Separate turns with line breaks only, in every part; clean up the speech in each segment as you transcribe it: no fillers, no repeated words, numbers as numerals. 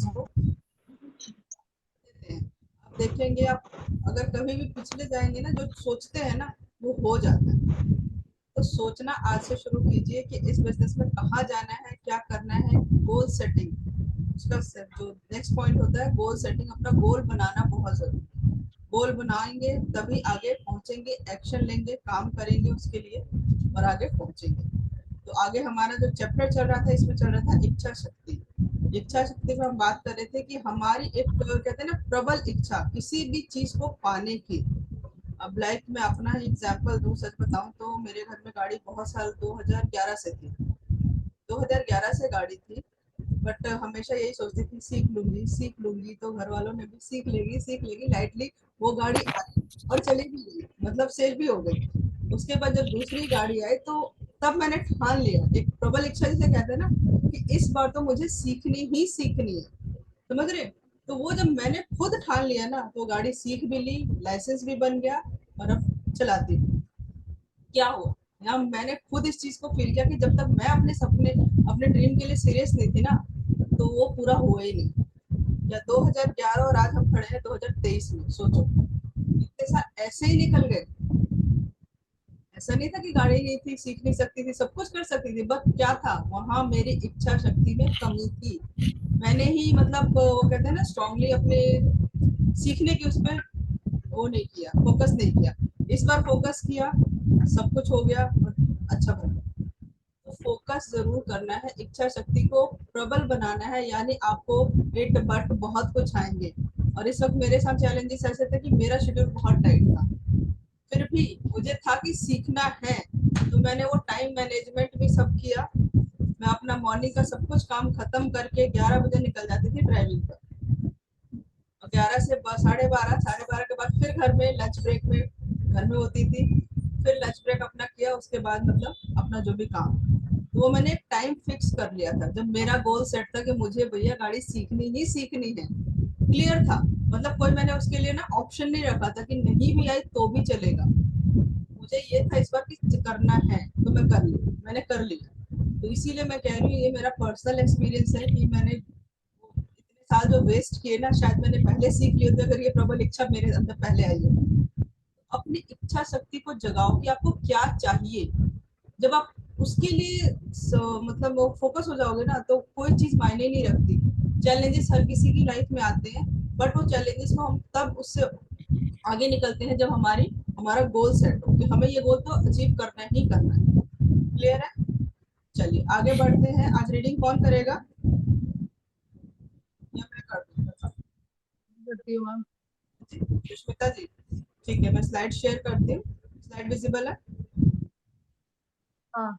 चीज को देते हैं। आप देखेंगे, आप अगर कभी भी पिछले जाएंगे ना, जो सोचते हैं ना वो हो जाता है। तो सोचना आज से शुरू कीजिए कि इस बिजनेस में कहाँ जाना है, क्या करना है। गोल सेटिंग उसका जो नेक्स्ट पॉइंट होता है, गोल सेटिंग। अपना गोल बनाना बहुत जरूरी है। गोल बनाएंगे तभी आगे पहुंचेंगे, एक्शन लेंगे, काम करेंगे उसके लिए और आगे पहुंचेंगे। तो आगे हमारा जो चैप्टर चल रहा था, इसमें चल रहा था इच्छा शक्ति। इच्छा शक्ति में हम बात कर रहे थे कि हमारी एक कहते हैं ना प्रबल इच्छा किसी भी चीज को पाने की। अब लाइक मैं अपना ही एग्जांपल दूं, सच बताऊं तो मेरे घर में गाड़ी बहुत साल 2011 से थी। 2011 से गाड़ी थी। बट हमेशा यही सोचती थी सीख लूंगी तो घर वालों ने भी सीख लेगी लाइटली। वो गाड़ी आई और चली भी गई, मतलब सेल भी हो गई। उसके बाद जब दूसरी गाड़ी आई तो तब मैंने ठान लिया, एक प्रबल इच्छा जिसे कहते हैं ना, कि इस बार तो मुझे सीखनी ही सीखनी है। समझ रहे? तो वो जब मैंने खुद ठान लिया ना, तो गाड़ी सीख भी ली, लाइसेंस भी बन गया और अब चलाती हूँ। क्या हुआ? यहाँ मैंने खुद इस चीज को फील किया कि जब तक मैं अपने सपने, अपने ड्रीम के लिए सीरियस नहीं थी ना, तो वो पूरा हुआ ही नहीं। या 2011 और आज हम खड़े हैं 2023 में, सोचो इतने साल ऐसे ही निकल गए। ऐसा नहीं था कि गाड़ी नहीं थी, सीख नहीं सकती थी, सब कुछ कर सकती थी, बट क्या था वहां मेरी इच्छा शक्ति में कमी थी। मैंने ही मतलब वो कहते हैं ना स्ट्रांगली अपने सीखने की उस पर वो नहीं किया, फोकस नहीं किया। इस बार फोकस किया, सब कुछ हो गया और अच्छा बना। तो फोकस जरूर करना है, इच्छा शक्ति को प्रबल बनाना है, यानी आपको इट बट बहुत कुछ आएंगे। और इस वक्त मेरे साथ चैलेंजेस ऐसे थे कि मेरा शेड्यूल बहुत टाइट था, फिर भी मुझे था कि सीखना है। तो मैंने वो टाइम मैनेजमेंट भी सब किया। मैं अपना मॉर्निंग का सब कुछ काम खत्म करके 11 बजे निकल जाती थी ड्राइविंग पर। और 11 से 12:30, 12:30 के बाद फिर घर में लंच ब्रेक में घर में होती थी। फिर लंच ब्रेक अपना किया, उसके बाद मतलब अपना जो भी काम, तो वो मैंने टाइम फिक्स कर लिया था। जब मेरा गोल सेट था कि मुझे भैया गाड़ी सीखनी ही सीखनी है, क्लियर था। मतलब कोई मैंने उसके लिए ना ऑप्शन नहीं रखा था कि नहीं भी आई तो भी चलेगा। मुझे ये था इस बार कि करना है तो मैं कर ली, मैंने कर लिया। तो इसीलिए मैं कह रही हूँ, ये मेरा पर्सनल एक्सपीरियंस है कि मैंने इतने साल जो वेस्ट किए ना, शायद मैंने पहले सीख लिए होते अगर ये प्रबल इच्छा मेरे अंदर पहले आई हो। अपनी इच्छा शक्ति को जगाओ कि आपको क्या चाहिए। जब आप उसके लिए मतलब वो फोकस हो जाओगे ना, तो कोई चीज मायने नहीं रखती। चैलेंजेस हर किसी की लाइफ में आते हैं, बट वो चैलेंजेस को हम तब उससे आगे निकलते हैं जब हमारा गोल सेट हो कि हमें ये गोल तो अचीव करना ही करना है। क्लियर है? चलिए आगे बढ़ते हैं। आज रीडिंग कौन करेगा या मैं कर दूंगा?
करती हूँ मैम।
जी सुष्मिता जी, ठीक है, मैं स्लाइड शेयर करती हूँ। स्लाइड विजिबल है?
हाँ।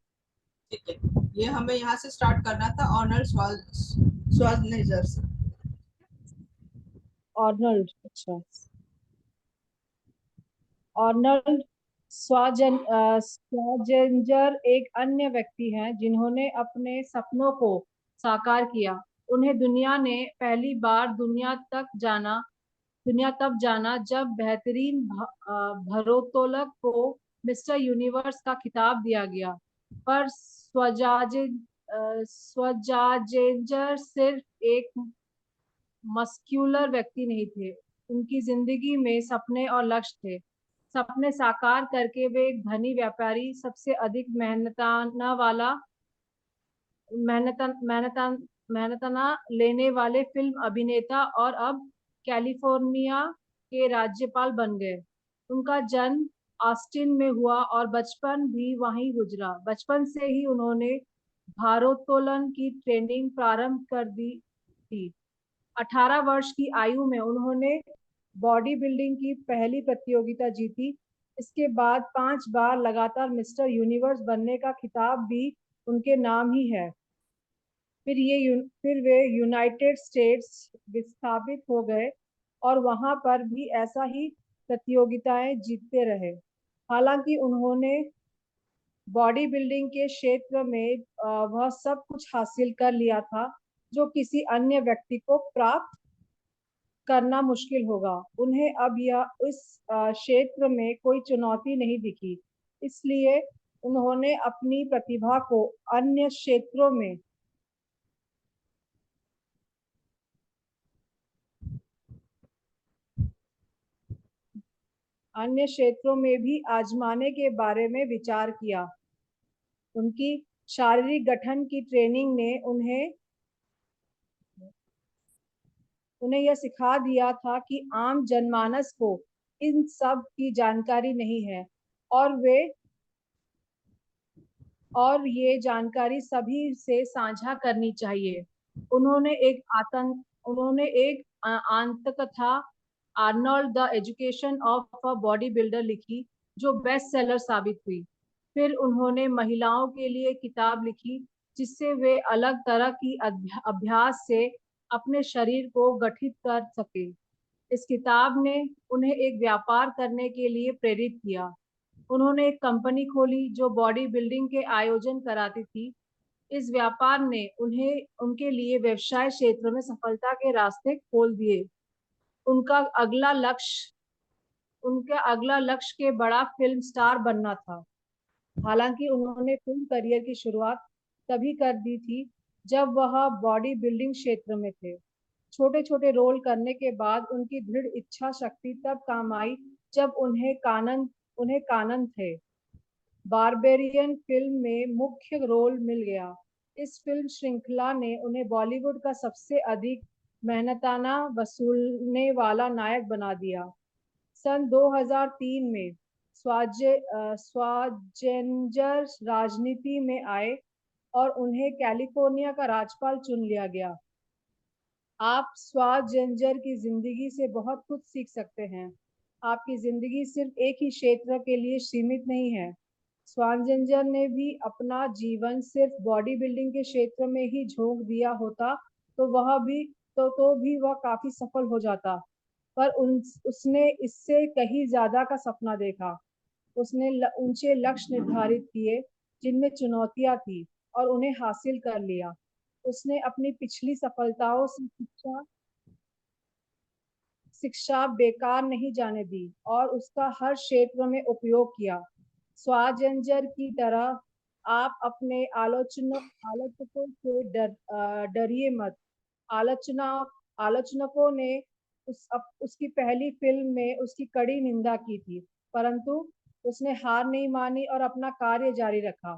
ठीक है, ये हमें यहाँ से स्टार्ट करना था, ऑर्नल्ड श्वार्ज़नेगर से।
आर्नल्ड, अच्छा। आर्नल्ड स्वाजेंजर एक अन्य व्यक्ति हैं जिन्होंने अपने सपनों को साकार किया। उन्हें दुनिया तब जाना जब बेहतरीन भारोत्तोलक को मिस्टर यूनिवर्स का खिताब दिया गया। पर स्वजाजेंजर सिर्फ एक मस्क्यूलर व्यक्ति नहीं थे। उनकी जिंदगी में सपने और लक्ष्य थे। सपने साकार करके वे एक धनी व्यापारी, सबसे अधिक मेहनतना लेने वाले फिल्म अभिनेता और अब कैलिफोर्निया के राज्यपाल बन गए। उनका जन्म ऑस्टिन में हुआ और बचपन भी वहीं गुजरा। बचपन से ही उन्होंने भारोत्तोलन की ट्रेनिंग प्रारंभ कर दी थी। 18 वर्ष की आयु में उन्होंने बॉडी बिल्डिंग की पहली प्रतियोगिता जीती। इसके बाद 5 बार लगातार मिस्टर यूनिवर्स बनने का खिताब भी उनके नाम ही है। फिर वे यूनाइटेड स्टेट्स विस्थापित हो गए और वहां पर भी ऐसा ही प्रतियोगिताएं जीतते रहे। हालांकि उन्होंने बॉडी बिल्डिंग के क्षेत्र में वह सब कुछ हासिल कर लिया था जो किसी अन्य व्यक्ति को प्राप्त करना मुश्किल होगा। उन्हें अब यह इस क्षेत्र में कोई चुनौती नहीं दिखी। इसलिए उन्होंने अपनी प्रतिभा को अन्य क्षेत्रों में अन्य क्षेत्रों में भी आजमाने के बारे में विचार किया। उनकी शारीरिक गठन की ट्रेनिंग ने उन्हें यह सिखा दिया था कि आम जनमानस को इन सब की जानकारी नहीं है, और ये जानकारी सभी से साझा करनी चाहिए। उन्होंने एक आत्मकथा Arnold the education of a body builder लिखी, जो बेस्ट सेलर साबित हुई। फिर उन्होंने महिलाओं के लिए किताब लिखी, जिससे वे अलग तरह की अभ्यास से अपने शरीर को गठित कर सके। इस किताब ने उन्हें एक व्यापार करने के लिए प्रेरित किया। उन्होंने एक कंपनी खोली जो बॉडी बिल्डिंग के आयोजन कराती थी। इस व्यापार ने उन्हें उनके लिए व्यवसाय क्षेत्र में सफलता के रास्ते खोल दिए। उनका अगला लक्ष्य अगला लक्ष्य के बड़ा फिल्म स्टार बनना था। हालांकि उन्होंने फिल्म करियर की शुरुआत तभी कर दी थी जब वह बॉडी बिल्डिंग क्षेत्र में थे। छोटे छोटे रोल करने के बाद उनकी दृढ़ इच्छा शक्ति तब काम आई जब उन्हें कानन थे बारबेरियन फिल्म में मुख्य रोल मिल गया। इस फिल्म श्रृंखला ने उन्हें बॉलीवुड का सबसे अधिक मेहनताना वसूलने वाला नायक बना दिया। सन 2003 में स्वाजेंजर राजनीति में आए और उन्हें कैलिफोर्निया का राज्यपाल चुन लिया गया। आप स्वाजेंजर की जिंदगी से बहुत कुछ सीख सकते हैं। आपकी जिंदगी सिर्फ एक ही क्षेत्र के लिए सीमित नहीं है। स्वाजेंजर ने भी अपना जीवन सिर्फ बॉडी बिल्डिंग के क्षेत्र में ही झोंक दिया होता तो भी वह काफी सफल हो जाता। पर उसने इससे कहीं ज्यादा का सपना देखा। उसने ऊंचे लक्ष्य निर्धारित किए जिनमें चुनौतियां थी, और उन्हें हासिल कर लिया। उसने अपनी पिछली सफलताओं से शिक्षा बेकार नहीं जाने दी और उसका हर क्षेत्र में उपयोग किया। स्वाजेंजर की तरह आप अपने आलोचकों से डरिए मत। आलोचना आलोचकों ने उसकी पहली फिल्म में उसकी कड़ी निंदा की थी, परंतु उसने हार नहीं मानी और अपना कार्य जारी रखा।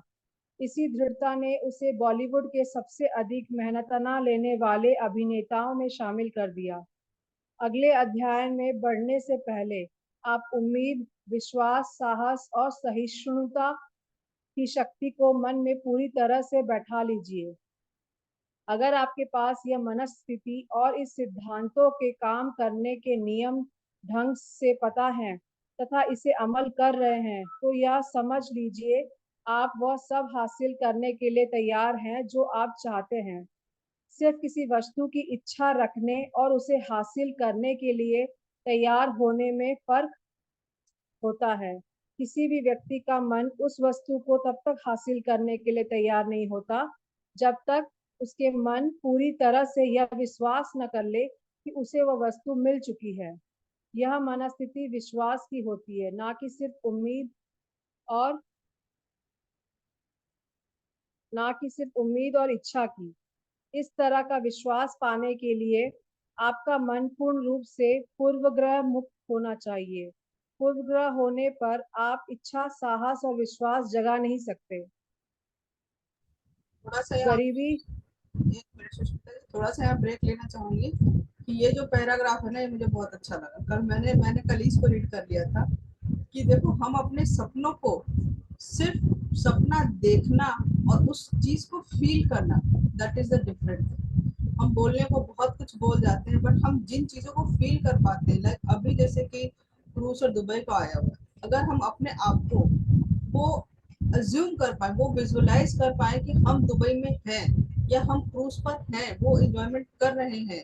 इसी दृढ़ता ने उसे बॉलीवुड के सबसे अधिक मेहनतना लेने वाले अभिनेताओं में शामिल कर दिया। अगले अध्याय में बढ़ने से पहले आप उम्मीद, विश्वास, साहस और सहिष्णुता की शक्ति को मन में पूरी तरह से बैठा लीजिए। अगर आपके पास यह मनस्थिति और इस सिद्धांतों के काम करने के नियम ढंग से पता है तथा इसे अमल कर रहे हैं, तो यह समझ लीजिए आप वह सब हासिल करने के लिए तैयार हैं जो आप चाहते हैं। सिर्फ किसी वस्तु की इच्छा रखने और उसे हासिल करने के लिए तैयार होने में फर्क होता है। किसी भी व्यक्ति का मन उस वस्तु को तब तक हासिल करने के लिए तैयार नहीं होता जब तक उसके मन पूरी तरह से यह विश्वास न कर ले कि उसे वह वस्तु मिल चुकी है। यह मनस्थिति विश्वास की होती है, ना कि सिर्फ उम्मीद और इच्छा की। इस तरह का विश्वास पाने के लिए आपका मन पूर्ण रूप से पूर्वग्रह मुक्त होना चाहिए। पूर्वग्रह होने पर आप इच्छा, साहस और विश्वास जगा नहीं सकते।
थोड़ा सा यहाँ
गरीबी
एक मिनट सुष्मिता जी, थोड़ा सा यहाँ ब्रेक लेना चाहूंगी कि ये जो पैराग्राफ है ना, ये मुझे बहुत अच्छा लगा। कल मैंने कल इसको रीड कर लिया था कि देखो, हम अपने सपनों को सिर्फ सपना देखना और उस चीज को फील करना, दैट इज द डिफरेंट। हम बोलने को बहुत कुछ बोल जाते हैं, बट हम जिन चीजों को फील कर पाते हैं, लाइक अभी जैसे कि क्रूज और दुबई को आया हुआ, अगर हम अपने आप को वो अज्यूम कर पाए, वो विजुअलाइज कर पाए कि हम दुबई में हैं या हम क्रूज पर हैं, वो एंजॉयमेंट कर रहे हैं,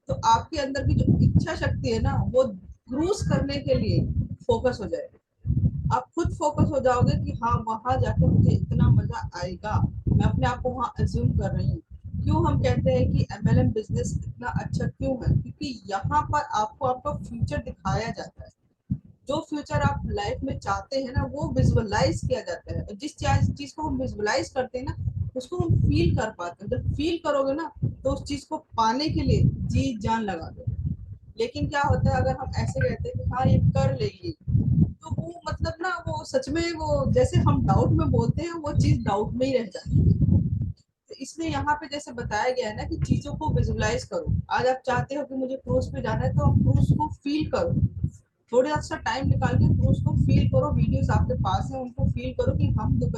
तो आपके अंदर की जो इच्छा शक्ति है ना, वो क्रूज करने के लिए फोकस हो जाएगी। आप खुद फोकस हो जाओगे कि हाँ, वहां जाकर मुझे इतना मजा आएगा, मैं अपने आप को वहां अज्यूम कर रही हूँ। क्यों हम कहते हैं कि एमएलएम बिजनेस इतना अच्छा क्यों है? क्योंकि यहाँ पर आपको आपका फ्यूचर दिखाया जाता है। जो फ्यूचर आप लाइफ में चाहते हैं ना, वो विजुअलाइज किया जाता है, और जिस चीज को हम विजुअलाइज करते हैं ना, उसको हम फील कर पाते हैं। जब फील करोगे ना, तो उस चीज को पाने के लिए जी जान लगा दो। लेकिन क्या होता है अगर हम ऐसे कहते हैं कि हाँ ये कर लेगी, तो वो मतलब ना वो सच में वो जैसे हम डाउट में बोलते हैं वो चीज डाउट में ही रह जाती है। तो इसलिए यहाँ पे जैसे बताया गया है ना कि चीजों को विजुलाइज करो। आज आप चाहते हो कि मुझे क्रूज पे जाना है तो आप क्रूज को फील करो, थोड़ा सा टाइम निकाल के क्रूज को फील करो। वीडियोस आपके पास है उनको फील करो कि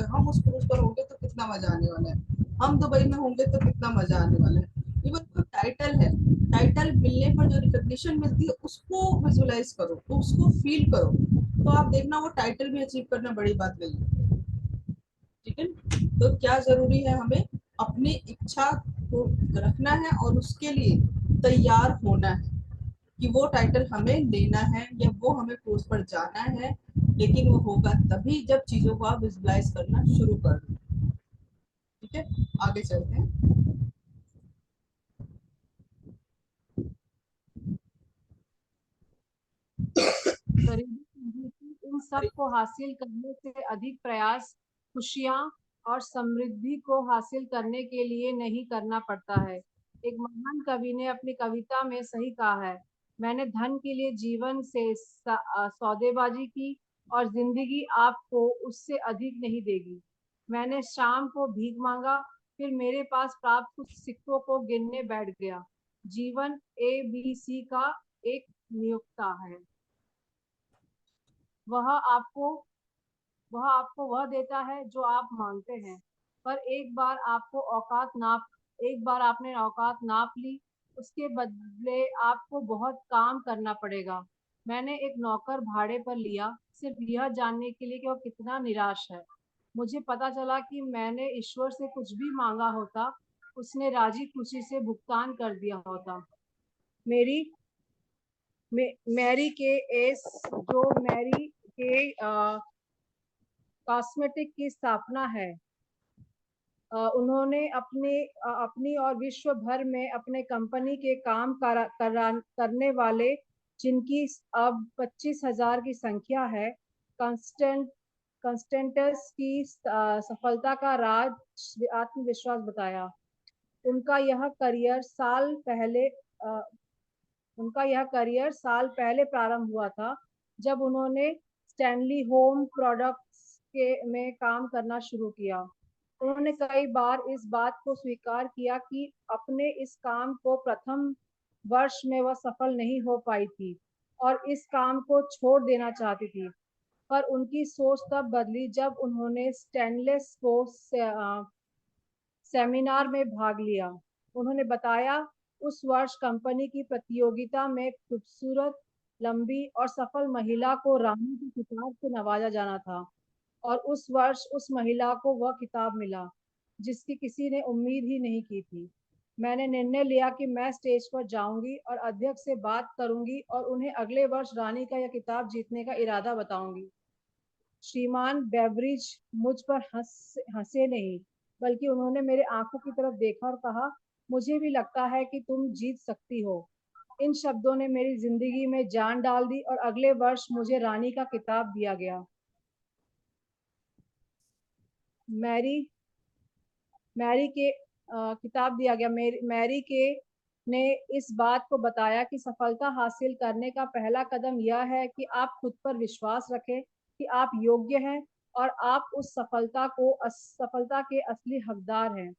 हम उस क्रूज पर होंगे तो कितना मजा आने वाला है, हम दुबई में होंगे तो कितना मजा आने वाला है। इवन जो टाइटल है, टाइटल मिलने पर जो रिकॉग्निशन मिलती है उसको विजुलाइज करो, तो उसको फील करो, तो आप देखना वो टाइटल भी अचीव करना बड़ी बात नहीं है। ठीक है, तो क्या जरूरी है, हमें अपनी इच्छा को रखना है और उसके लिए तैयार होना है कि वो टाइटल हमें लेना है या वो हमें कोर्स पर जाना है। लेकिन वो होगा तभी जब चीजों को आप विजुलाइज करना शुरू कर दो। ठीक है, आगे चलते हैं।
गरीबी समृद्धि इन सब को हासिल करने से अधिक प्रयास खुशियां और समृद्धि को हासिल करने के लिए नहीं करना पड़ता है। एक महान कवि ने अपनी कविता में सही कहा है, मैंने धन के लिए जीवन से सौदेबाजी की और जिंदगी आपको उससे अधिक नहीं देगी। मैंने शाम को भीख मांगा, फिर मेरे पास प्राप्त कुछ सिक्कों को गिनने बैठ गया। जीवन ABC का एक नियोक्ता है। वह आपको वह देता है जो आप मांगते हैं। पर एक बार आपने औकात नाप ली, उसके बदले आपको बहुत काम करना पड़ेगा। मैंने एक नौकर भाड़े पर लिया, सिर्फ यह जानने के लिए कि वह कितना निराश है। मुझे पता चला कि मैंने ईश्वर से कुछ भी मांगा होता, उसने राजी खुशी से भुगतान कर दिया होता। मेरी मैरी के एस जो मैरी के कॉस्मेटिक की स्थापना है, उन्होंने अपनी और विश्व भर में अपने कंपनी के काम करने वाले, जिनकी अब 25,000 की संख्या है, कंस्टेंटस की सफलता का राज आत्मविश्वास बताया। उनका यह करियर साल पहले अ, उनका यह करियर साल पहले प्रारंभ हुआ था, जब उन्होंने स्टैनली होम प्रोडक्ट्स के में काम करना शुरू किया। उन्होंने कई बार इस बात को स्वीकार किया कि अपने इस काम को प्रथम वर्ष में वह सफल नहीं हो पाई थी और इस काम को छोड़ देना चाहती थी। पर उनकी सोच तब बदली जब उन्होंने स्टेनलेस को सेमिनार में भाग लिया। उन्होंने बताया, उस वर्ष कंपनी की प्रतियोगिता में खूबसूरत, लंबी और सफल महिला को रानी के खिताब से नवाजा जाना था और उस वर्ष उस महिला को वह खिताब मिला जिसकी किसी ने उम्मीद ही नहीं की थी। मैंने निर्णय लिया कि मैं स्टेज पर जाऊंगी और अध्यक्ष से बात करूंगी और उन्हें अगले वर्ष रानी का यह खिताब जीतने का इरादा बताऊंगी। श्रीमान बेवरिज मुझ पर हंसे नहीं, बल्कि उन्होंने मेरे आंखों की तरफ देखा और कहा, मुझे भी लगता है कि तुम जीत सकती हो। इन शब्दों ने मेरी जिंदगी में जान डाल दी और अगले वर्ष मुझे रानी का खिताब दिया गया। मैरी मैरी के खिताब दिया गया। मैरी के ने इस बात को बताया कि सफलता हासिल करने का पहला कदम यह है कि आप खुद पर विश्वास रखें कि आप योग्य हैं और आप उस सफलता के असली हकदार हैं।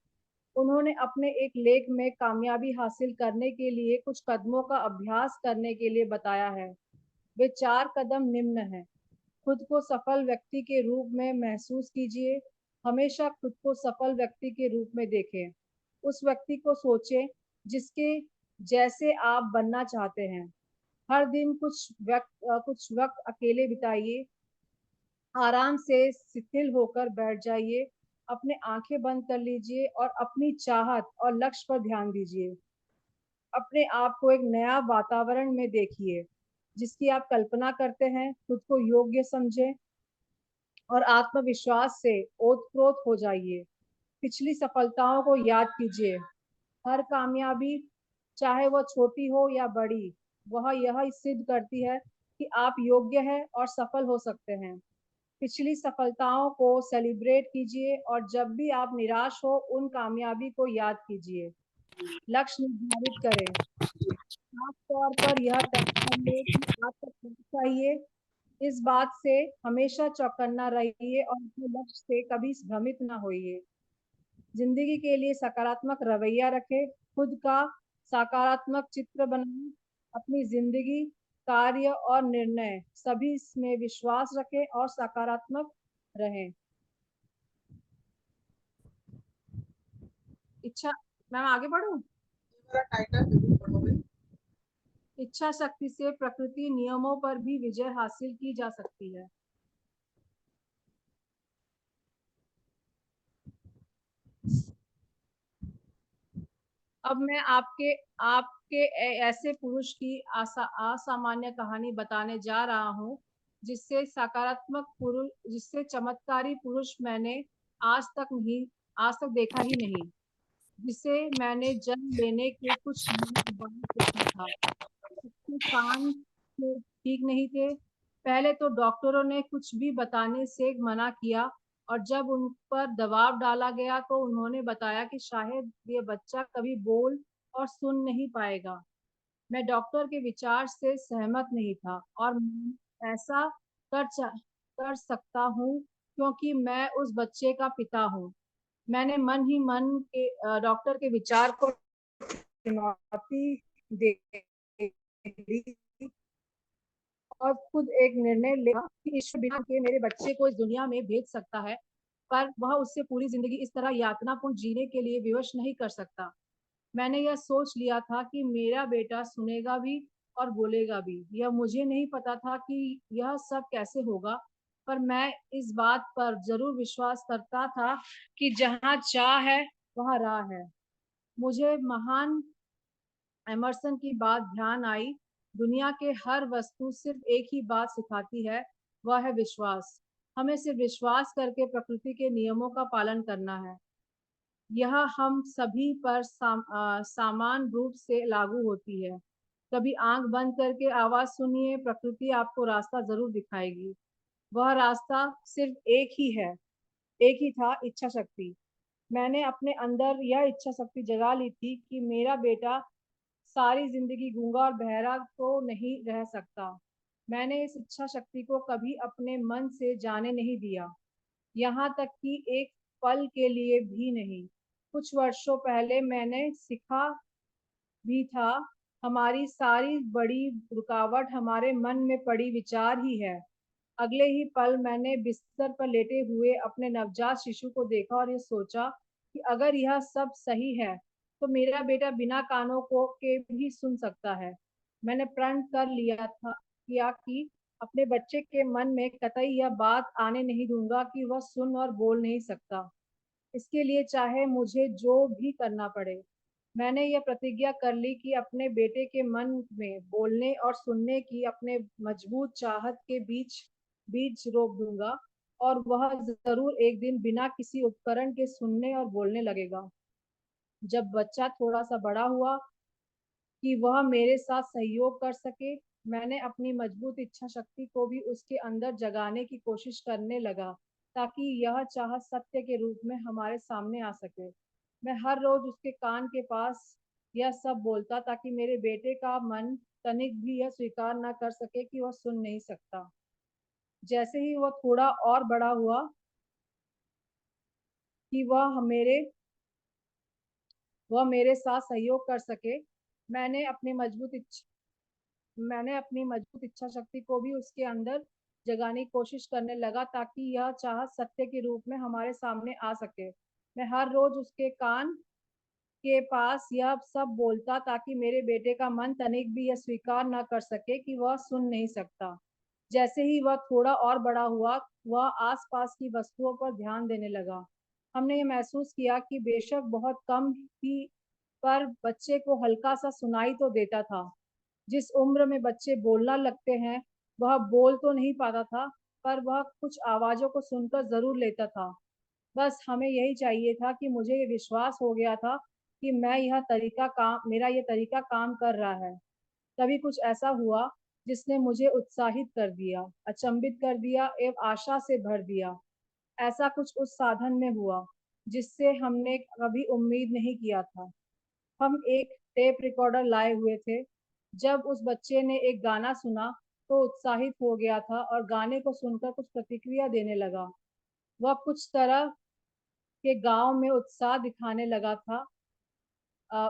उन्होंने अपने एक लेख में कामयाबी हासिल करने के लिए कुछ कदमों का अभ्यास करने के लिए बताया है। वे 4 कदम निम्न हैं। खुद को सफल व्यक्ति के रूप में महसूस कीजिए। हमेशा खुद को सफल व्यक्ति के रूप में देखें। उस व्यक्ति को सोचें जिसके जैसे आप बनना चाहते हैं। हर दिन कुछ वक्त अकेले बिताइए। आराम से शिथिल होकर बैठ जाइए। अपने आंखें बंद कर लीजिए और अपनी चाहत और लक्ष्य पर ध्यान दीजिए। अपने आप को एक नया वातावरण में देखिए जिसकी आप कल्पना करते हैं। खुद को योग्य समझें और आत्मविश्वास से ओतप्रोत हो जाइए। पिछली सफलताओं को याद कीजिए। हर कामयाबी, चाहे वह छोटी हो या बड़ी, वह यह सिद्ध करती है कि आप योग्य हैं और सफल हो सकते हैं। पिछली सफलताओं को सेलिब्रेट कीजिए और जब भी आप निराश हो, उन कामयाबी को याद कीजिए। लक्ष्य निर्धारित करें। खास तौर पर यह तय कर ले कि आपको क्या चाहिए। इस बात से हमेशा चौकन्ना रहिए और अपने लक्ष्य से कभी भ्रमित ना होइए। जिंदगी के लिए सकारात्मक रवैया रखें, खुद का सकारात्मक चित्र बनाएं, अपनी जिंदगी, कार्य और निर्णय सभी में विश्वास रखें और सकारात्मक रहें। इच्छा मैम आगे बढ़ूं?
ये वाला टाइटल जरूर पढ़ोगे।
इच्छा शक्ति से प्रकृति नियमों पर भी विजय हासिल की जा सकती है। अब मैं आपके आपके ऐसे पुरुष की असामान्य कहानी बताने जा रहा हूँ जिससे चमत्कारी पुरुष मैंने आज तक देखा ही नहीं, जिसे मैंने जन्म लेने के कुछ मिनट बाद देखा था। उसके कान ठीक नहीं थे। पहले तो डॉक्टरों ने कुछ भी बताने से मना किया और जब उन पर दबाव डाला गया तो उन्होंने बताया कि शायद ये बच्चा कभी बोल और सुन नहीं पाएगा। मैं डॉक्टर के विचार से सहमत नहीं था और मैं ऐसा कर सकता हूँ क्योंकि मैं उस बच्चे का पिता हूँ। मैंने मन ही मन के डॉक्टर के विचार को चुनौती दे दी और खुद एक निर्णय लिया कि ईश्वर बिना के मेरे बच्चे को इस दुनिया में भेज सकता है, पर वह उससे पूरी जिंदगी इस तरह यातनापूर्ण जीने के लिए विवश नहीं कर सकता। मैंने यह सोच लिया था कि मेरा बेटा सुनेगा भी और बोलेगा भी। यह मुझे नहीं पता था कि यह सब कैसे होगा, पर मैं इस बात पर जरूर विश्वास करता था कि जहाँ चाह है वहाँ राह है। मुझे महान एमर्सन की बात ध्यान आई, दुनिया के हर वस्तु सिर्फ एक ही बात सिखाती है, वह है विश्वास। हमें सिर्फ विश्वास करके प्रकृति के नियमों का पालन करना है। यह हम सभी पर समान रूप से लागू होती है। कभी आंख बंद करके आवाज सुनिए, प्रकृति आपको रास्ता जरूर दिखाएगी। वह रास्ता सिर्फ एक ही है, एक ही था, इच्छा शक्ति। मैंने अपने अंदर यह इच्छा शक्ति जगा ली थी कि मेरा बेटा सारी जिंदगी गूंगा और बहरा तो नहीं रह सकता। मैंने इस इच्छा शक्ति को कभी अपने मन से जाने नहीं दिया, यहाँ तक कि एक पल के लिए भी नहीं। कुछ वर्षों पहले मैंने सीखा भी था, हमारी सारी बड़ी रुकावट हमारे मन में पड़ी विचार ही है। अगले ही पल मैंने बिस्तर पर लेटे हुए अपने नवजात शिशु को देखा और ये सोचा कि अगर यह सब सही है तो मेरा बेटा बिना कानों को के भी सुन सकता है। मैंने प्रण कर लिया था किया कि अपने बच्चे के मन में कतई यह बात आने नहीं दूंगा कि वह सुन और बोल नहीं सकता। इसके लिए चाहे मुझे जो भी करना पड़े। मैंने यह प्रतिज्ञा कर ली कि अपने बेटे के मन में बोलने और सुनने की अपने मजबूत चाहत के बीच बीज रोप दूंगा और वह जरूर एक दिन बिना किसी उपकरण के सुनने और बोलने लगेगा। जब बच्चा थोड़ा सा बड़ा हुआ कि वह मेरे साथ सहयोग कर सके, मैंने अपनी मजबूत इच्छा शक्ति को भी उसके अंदर जगाने की कोशिश करने लगा ताकि यह चाहत सत्य के रूप में हमारे सामने आ सके। मैं हर रोज उसके कान के पास यह सब बोलता ताकि मेरे बेटे का मन तनिक भी यह स्वीकार न कर सके कि वह सुन नहीं सकता। जैसे ही वह थोड़ा और बड़ा हुआ कि वह मेरे साथ सहयोग कर सके, मैंने अपनी मजबूत इच्छा मैंने अपनी मजबूत इच्छा शक्ति को भी उसके अंदर जगाने की कोशिश करने लगा ताकि यह चाहत सत्य के रूप में हमारे सामने आ सके। मैं हर रोज उसके कान के पास यह सब बोलता ताकि मेरे बेटे का मन तनिक भी यह स्वीकार न कर सके कि वह सुन नहीं सकता। जैसे ही वह थोड़ा और बड़ा हुआ, वह आसपास की वस्तुओं पर ध्यान देने लगा। हमने ये महसूस किया कि बेशक बहुत कम ही, पर बच्चे को हल्का सा सुनाई तो देता था। जिस उम्र में बच्चे बोलना लगते हैं, वह बोल तो नहीं पाता था, पर वह कुछ आवाजों को सुनकर जरूर लेता था। बस हमें यही चाहिए था कि मुझे ये विश्वास हो गया था कि मेरा ये तरीका काम कर रहा है। तभी कुछ ऐसा हुआ जिसने मुझे उत्साहित कर दिया, अचंभित कर दिया एवं आशा से भर दिया। ऐसा कुछ उस साधन में हुआ जिससे हमने कभी उम्मीद नहीं किया था। हम एक टेप रिकॉर्डर लाए हुए थे जब उस बच्चे ने एक गाना सुना तो उत्साहित हो गया था और गाने को सुनकर कुछ प्रतिक्रिया देने लगा। वह कुछ तरह के गांव में उत्साह दिखाने लगा था।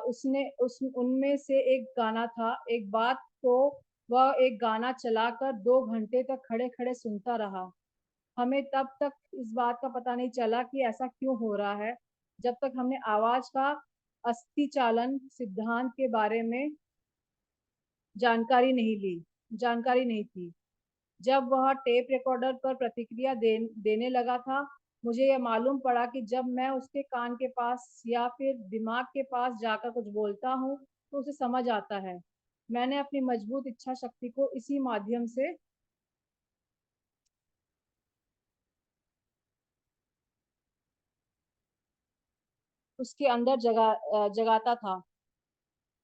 उसने उस उनमें से एक गाना था। एक बात तो वह एक गाना चलाकर 2 घंटे तक खड़े खड़े सुनता रहा। हमें तब तक इस बात का पता नहीं चला कि ऐसा क्यों हो रहा है, जब तक हमने आवाज का अस्थि चालन सिद्धांत के बारे में जानकारी नहीं थी। जब वह टेप रिकॉर्डर पर प्रतिक्रिया देने लगा था, मुझे यह मालूम पड़ा कि जब मैं उसके कान के पास या फिर दिमाग के पास जाकर कुछ बोलता हूँ तो उसे समझ आता है। मैंने अपनी मजबूत इच्छा शक्ति को इसी माध्यम से उसके अंदर जगाता था।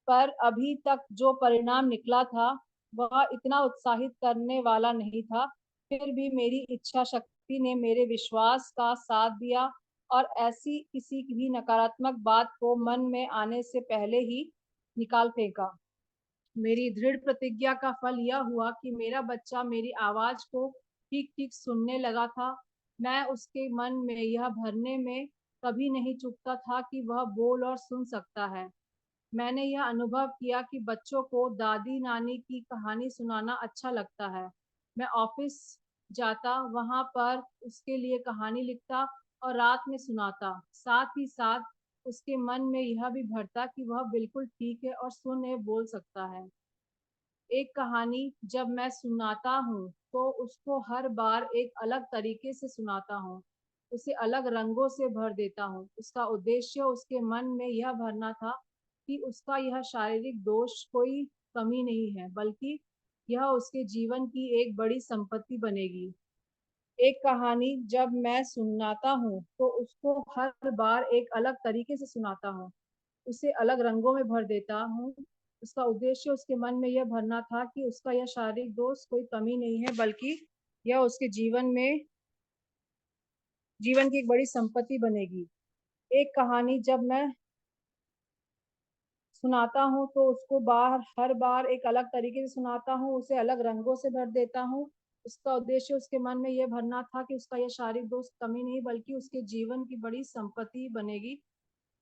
पर अभी तक जो परिणाम निकला था वह इतना उत्साहित करने वाला नहीं था। फिर भी मेरी इच्छा शक्ति ने मेरे विश्वास का साथ दिया और ऐसी किसी भी नकारात्मक बात को मन में आने से पहले ही निकाल फेंका। मेरी दृढ़ प्रतिज्ञा का फल यह हुआ कि मेरा बच्चा मेरी आवाज को ठीक ठीक सुनने लगा था। मैं उसके मन में यह भरने में कभी नहीं चूकता था कि वह बोल और सुन सकता है। मैंने यह अनुभव किया कि बच्चों को दादी नानी की कहानी सुनाना अच्छा लगता है। मैं ऑफिस जाता, वहां पर उसके लिए कहानी लिखता और रात में सुनाता। साथ ही साथ उसके मन में यह भी भरता कि वह बिल्कुल ठीक है और सुन एवं बोल सकता है। एक कहानी जब मैं सुनाता हूँ तो उसको हर बार एक अलग तरीके से सुनाता हूँ, उसे अलग रंगों से भर देता हूँ। उसका उद्देश्य उसके मन में यह भरना था कि उसका यह शारीरिक दोष कोई कमी नहीं है, बल्कि यह उसके जीवन की एक बड़ी संपत्ति बनेगी। एक कहानी जब मैं सुनाता हूँ तो उसको हर बार एक अलग तरीके से सुनाता हूँ, उसे अलग रंगों में भर देता हूँ। उसका उद्देश्य उसके मन में यह भरना था कि उसका यह शारीरिक दोष कोई कमी नहीं है, बल्कि यह उसके जीवन की एक बड़ी संपत्ति बनेगी। एक कहानी जब मैं सुनाता हूँ तो उसको हर बार एक अलग तरीके से सुनाता हूँ, उसे अलग रंगों से भर देता हूँ। उसका उद्देश्य उसके मन में यह भरना था कि उसका यह शारीरिक दोष कमी नहीं, बल्कि उसके जीवन की बड़ी संपत्ति बनेगी।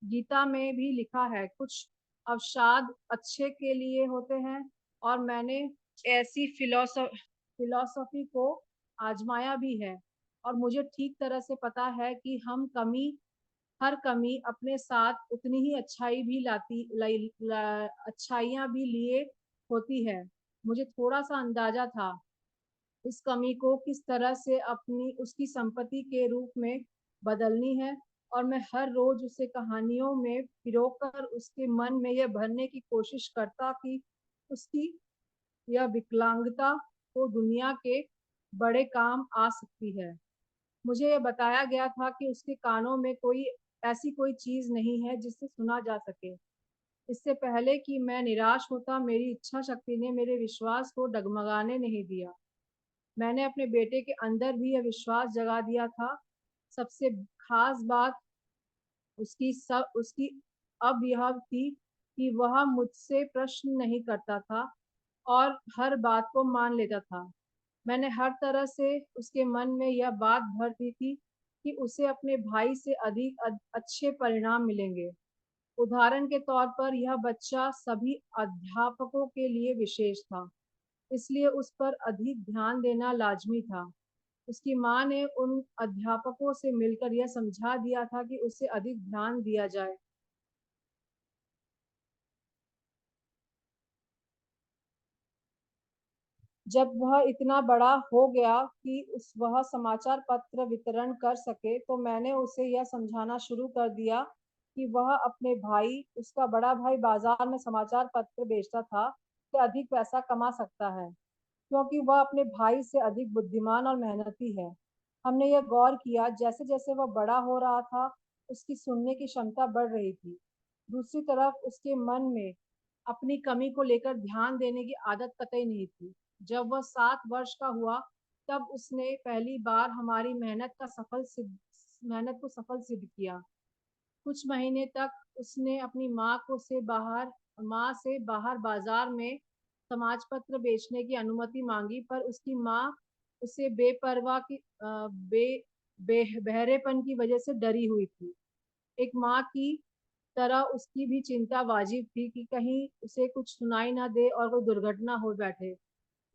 गीता में भी लिखा है, कुछ अवसाद अच्छे के लिए होते हैं, और मैंने ऐसी फिलॉसफी को आजमाया भी है। और मुझे ठीक तरह से पता है कि हर कमी अपने साथ उतनी ही अच्छाइयाँ भी लिए होती है। मुझे थोड़ा सा अंदाजा था इस कमी को किस तरह से अपनी उसकी संपत्ति के रूप में बदलनी है, और मैं हर रोज उसे कहानियों में पिरोकर उसके मन में यह भरने की कोशिश करता कि उसकी यह विकलांगता तो दुनिया के बड़े काम आ सकती है। मुझे यह बताया गया था कि उसके कानों में कोई चीज नहीं है जिससे सुना जा सके। इससे पहले कि मैं निराश होता, मेरी इच्छा शक्ति ने मेरे विश्वास को डगमगाने नहीं दिया। मैंने अपने बेटे के अंदर भी यह विश्वास जगा दिया था। सबसे खास बात उसकी अब यह थी कि वह मुझसे प्रश्न नहीं करता था और हर बात को मान लेता था। मैंने हर तरह से उसके मन में यह बात भर दी थी कि उसे अपने भाई से अधिक अच्छे परिणाम मिलेंगे। उदाहरण के तौर पर यह बच्चा सभी अध्यापकों के लिए विशेष था, इसलिए उस पर अधिक ध्यान देना लाजमी था। उसकी माँ ने उन अध्यापकों से मिलकर यह समझा दिया था कि उसे अधिक ध्यान दिया जाए। जब वह इतना बड़ा हो गया कि वह समाचार पत्र वितरण कर सके, तो मैंने उसे यह समझाना शुरू कर दिया कि वह अपने भाई उसका बड़ा भाई बाजार में समाचार पत्र बेचता था, से अधिक पैसा कमा सकता है, क्योंकि वह अपने भाई से अधिक बुद्धिमान और मेहनती है। हमने यह गौर किया, जैसे जैसे वह बड़ा हो रहा था उसकी सुनने की क्षमता बढ़ रही थी। दूसरी तरफ उसके मन में अपनी कमी को लेकर ध्यान देने की आदत कतई नहीं थी। जब वह 7 वर्ष का हुआ, तब उसने पहली बार हमारी मेहनत को सफल सिद्ध किया। कुछ महीने तक उसने अपनी माँ से बाहर बाजार में समाज पत्र बेचने की अनुमति मांगी, पर उसकी माँ उसे बहरेपन की वजह से डरी हुई थी। एक माँ की तरह उसकी भी चिंता वाजिब थी कि कहीं उसे कुछ सुनाई ना दे और कोई दुर्घटना हो बैठे।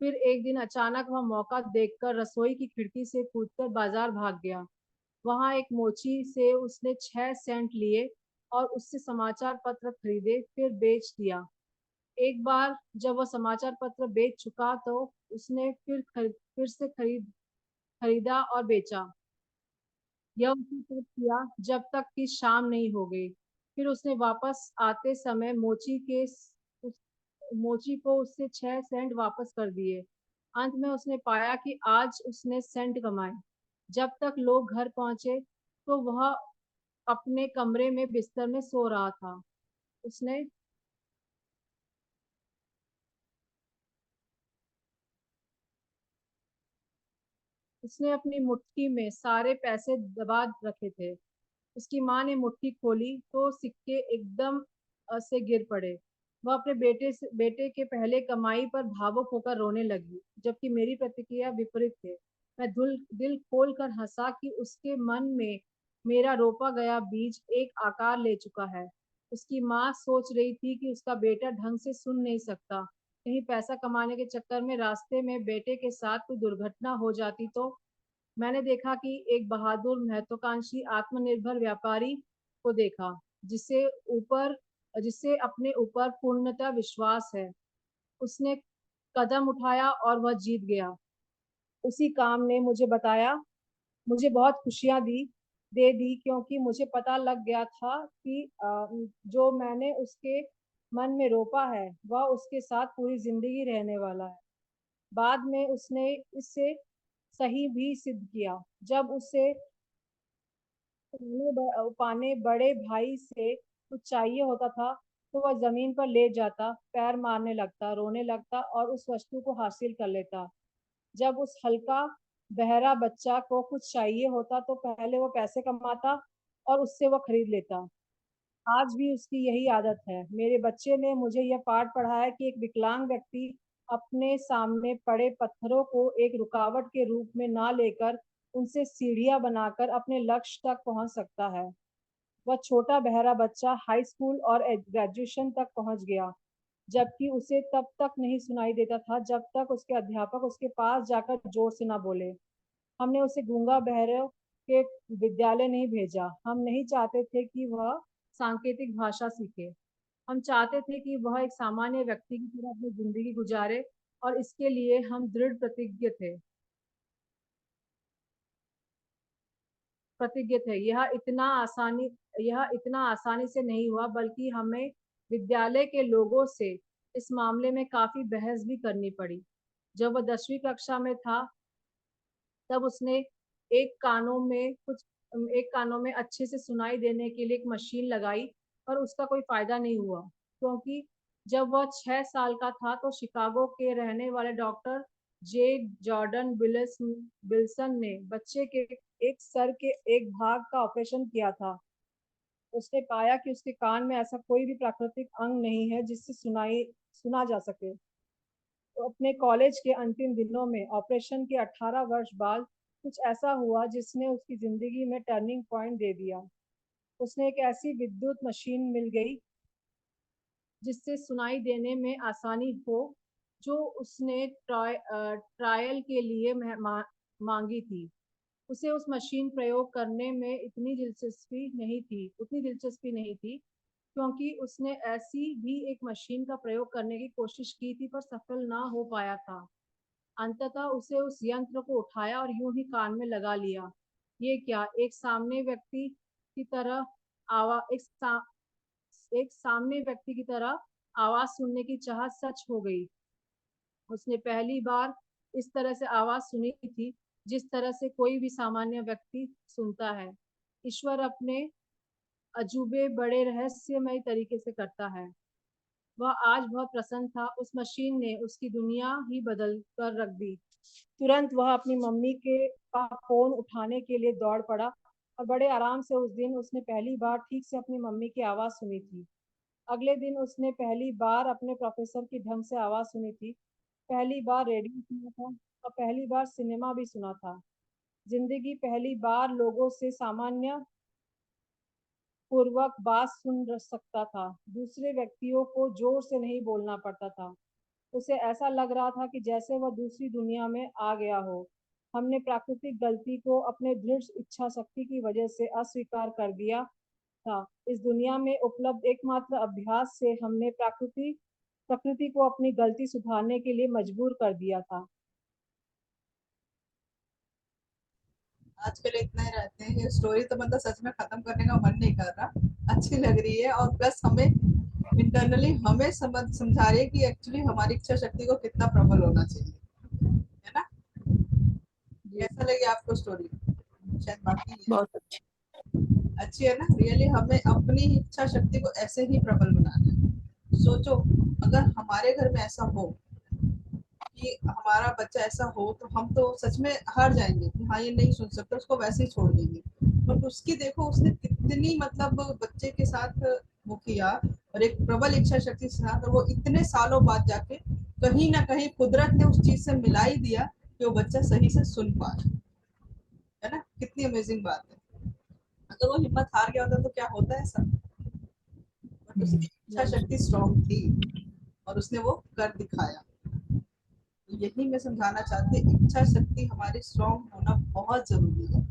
फिर एक दिन अचानक वह मौका देखकर रसोई की खिड़की से कूदकर बाजार भाग गया। वहां एक मोची से उसने 6 सेंट लिए और उससे समाचार पत्र खरीदे, फिर बेच दिया। एक बार जब वह समाचार पत्र बेच चुका तो उसने फिर से खरीदा और बेचा। यह उसी तक किया जब तक कि शाम नहीं हो गई। फिर उसने वापस आते समय उस मोची को उससे 6 सेंट वापस कर दिए। अंत में उसने पाया कि आज उसने सेंट कमाए। जब तक लोग घर पहुंचे तो वह अपने कमरे में बिस्तर में सो रहा था। उसने उसने अपनी मुट्ठी में सारे पैसे दबा रखे थे। उसकी माँ ने मुट्ठी खोली तो सिक्के एकदम से गिर पड़े। वह अपने बेटे के पहले कमाई पर भावुक होकर रोने लगी, जबकि मेरी प्रतिक्रिया विपरीत थे। मैं दिल खोल कर हंसा कि उसके मन में मेरा रोपा गया बीज एक आकार ले चुका है। उसकी माँ सोच रही थी कि उसका बेटा ढंग से सुन नहीं सकता। कहीं पैसा कमाने के चक्कर में रास्ते में बेटे के साथ कोई दुर्घटना हो जाती तो। मैंने देखा कि एक बहादुर महत्वाकांक्षी आत्मनिर्भर व्यापारी को देखा, जिसे ऊपर जिसे अपने ऊपर पूर्णतः विश्वास है। उसने कदम उठाया और वह जीत गया। उसी काम ने मुझे बहुत खुशियां दे दी, क्योंकि मुझे पता लग गया था कि जो मैंने उसके मन में रोपा है वह उसके साथ पूरी जिंदगी रहने वाला है। बाद में उसने इससे सही भी सिद्ध किया। जब उसे पाने बड़े भाई से कुछ चाहिए होता था तो वह जमीन पर लेट जाता, पैर मारने लगता, रोने लगता और उस वस्तु को हासिल कर लेता। जब उस हल्का बहरा बच्चा को कुछ चाहिए होता तो पहले वो पैसे कमाता और उससे वो खरीद लेता। आज भी उसकी यही आदत है। मेरे बच्चे ने मुझे यह पाठ पढ़ाया कि एक विकलांग व्यक्ति अपने सामने पड़े पत्थरों को एक रुकावट के रूप में ना लेकर उनसे सीढ़ियां बनाकर अपने लक्ष्य तक पहुंच सकता है। वह छोटा बहरा बच्चा हाई स्कूल और ग्रेजुएशन तक पहुंच गया, जबकि उसे तब तक नहीं सुनाई देता था जब तक उसके अध्यापक उसके पास जाकर जोर से ना बोले। हमने उसे गूंगा बहरे के विद्यालय नहीं भेजा। हम नहीं चाहते थे कि वह सांकेतिक भाषा सीखे। हम चाहते थे कि वह एक सामान्य व्यक्ति की तरह अपनी जिंदगी गुजारे, और इसके लिए हम दृढ़ प्रतिज्ञ थे। यह इतना आसानी से नहीं हुआ, बल्कि हमें विद्यालय के लोगों से इस मामले में काफी बहस भी करनी पड़ी। जब वह 10वीं कक्षा में था तब उसने एक कानों में कुछ एक कानों में अच्छे से सुनाई देने के लिए एक मशीन लगाई, पर उसका कोई फायदा नहीं हुआ, क्योंकि जब वह 6 साल का था तो शिकागो के रहने वाले डॉक्टर जे जॉर्डन बिल्सन ने बच्चे के एक सर के एक भाग का ऑपरेशन किया था। उसने पाया कि उसके कान में ऐसा कोई भी प्राकृतिक अंग नहीं है जिससे सुना जा सके। तो अपने कॉलेज के अंतिम दिनों में ऑपरेशन के 18 वर्ष बाद कुछ ऐसा हुआ जिसने उसकी जिंदगी में टर्निंग पॉइंट दे दिया। उसने एक ऐसी विद्युत मशीन मिल गई जिससे सुनाई देने में आसानी हो, जो उसने ट्रायल के लिए मांगी थी। उसे उस मशीन प्रयोग करने में उतनी दिलचस्पी नहीं थी, क्योंकि उसने ऐसी भी एक मशीन का प्रयोग करने की कोशिश की थी पर सफल ना हो पाया था। अंततः उसे उस यंत्र को उठाया और यूं ही कान में लगा लिया। ये क्या, की तरह आवा एक सामने व्यक्ति की तरह आवाज सुनने की चाहत सच हो गई। उसने पहली बार इस तरह से आवाज सुनी थी जिस तरह से कोई भी सामान्य व्यक्ति सुनता है। ईश्वर अपने अजूबे बड़े रहस्यमय तरीके से करता है। वह आज बहुत प्रसन्न था। उस मशीन ने उसकी दुनिया ही बदल कर रख दी। तुरंत वह अपनी मम्मी के का फोन उठाने के लिए दौड़ पड़ा और बड़े आराम से उस दिन उसने पहली बार ठीक से अपनी मम्मी की आवाज सुनी थी। अगले दिन उसने पहली बार अपने प्रोफेसर की ढंग से आवाज सुनी थी, पहली बार रेडियो सुना था और पहली बार सिनेमा भी सुना था। जिंदगी पहली बार लोगों से सामान्य पूर्वक बात सुन सकता था। दूसरे व्यक्तियों को जोर से नहीं बोलना पड़ता था। उसे ऐसा लग रहा था कि जैसे वह दूसरी दुनिया में आ गया हो। हमने प्राकृतिक गलती को अपने दृढ़ इच्छा शक्ति की वजह से अस्वीकार कर दिया था। इस दुनिया में उपलब्ध एकमात्र अभ्यास से हमने प्रकृति प्रकृति को अपनी गलती सुधारने के लिए मजबूर कर दिया था।
आज के लिए इतना ही रहते हैं। ये स्टोरी तो मतलब सच में खत्म करने का मन नहीं कर रहा, अच्छी लग रही है और प्लस हमें इंटरनली हमें समझा रही है कि एक्चुअली हमारी इच्छा शक्ति को कितना प्रबल होना चाहिए, है ना?
जी
कैसा लगे आपको स्टोरी? शायद बाकी है,
बहुत अच्छी।
अच्छी है ना? रियली हमें अपनी इच्छा शक्ति को ऐसे ही प्रबल बनाना है। सोचो अगर हमारे घर में ऐसा हो कि हमारा बच्चा ऐसा हो तो हम तो सच में हार जाएंगे कि हाँ ये नहीं सुन सकता, उसको वैसे ही छोड़ देंगे। बट उसकी देखो उसने कितनी मतलब बच्चे के साथ वो किया और एक प्रबल इच्छा शक्ति के साथ, और वो इतने सालों बाद जाके कहीं ना कहीं कुदरत ने उस चीज से मिला ही दिया कि वो बच्चा सही से सुन पा रहा है ना? कितनी अमेजिंग बात है। अगर वो हिम्मत हार गया होता तो क्या होता है सब, बट उसकी इच्छा
नहीं।
शक्ति स्ट्रॉन्ग थी और उसने वो कर दिखाया। यही मैं समझाना चाहती हूँ, इच्छा शक्ति हमारी स्ट्रॉन्ग होना बहुत जरूरी है,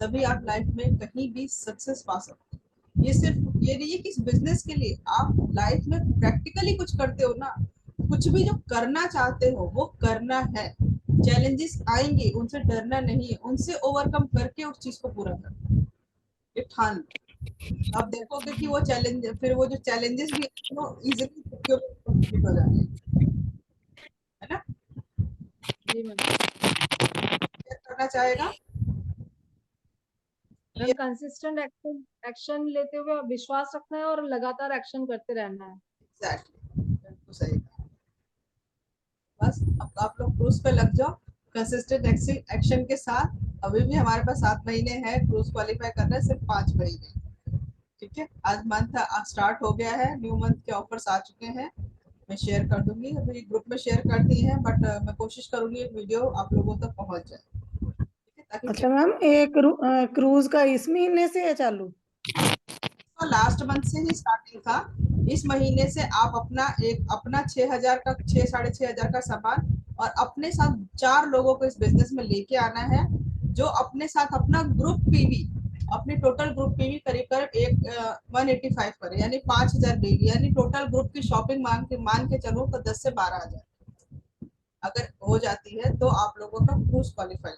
तभी आप लाइफ में कहीं भी सक्सेस पा सकते हैं। ये सिर्फ ये नहीं है कि इस बिजनेस के लिए, आप लाइफ में प्रैक्टिकली कुछ करते हो ना, कुछ भी जो करना चाहते हो वो करना है। चैलेंजेस आएंगे, उनसे डरना नहीं है, उनसे ओवरकम करके उस चीज को पूरा करना, ये ठान लो। आप देखोगे कि वो चैलेंज, फिर वो जो चैलेंजेस भी वो इजीली कंप्लीट हो जाएंगे, है ना?
जी मैम।
क्या करना चाहेगा?
मैम कंसिस्टेंट एक्शन एक्शन लेते हुए विश्वास रखना है और लगातार एक्शन करते रहना है।
एग्जैक्टली, बिल्कुल सही कहा। बस अब आप लोग क्रूज पे लग जाओ कंसिस्टेंट एक्शन के साथ। अभी भी हमारे पास 7 महीने हैं, क्रूज क्वालिफाई करना है सिर्फ 5 महीने। ठीक है, आज मंथ स्टार्ट हो गया है, न्यू मंथ के ऑफर्स आ चुके हैं। मैं शेयर कर दूंगी, अभी ग्रुप में शेयर कर दी है, बट मैं कोशिश करूंगी एक वीडियो आप लोगों तक पहुंच जाए, ठीक है? ताकि
अच्छा मैम, ये क्रूज का इस महीने से है चालू?
लास्ट मंथ से ही स्टार्टिंग था। इस महीने से आप अपना 6,000 का 6,500 का सामान और अपने साथ 4 लोगों को इस बिजनेस में लेके आना है, जो अपने साथ अपना ग्रुप पीवी, अपनी टोटल ग्रुप पीवी करीब करीब 185 करे, यानी 5,000 डेली, यानी टोटल ग्रुप की शॉपिंग मान के चलो तो 10 से 12,000 अगर हो जाती है तो आप लोगों का क्रूज क्वालिफाई।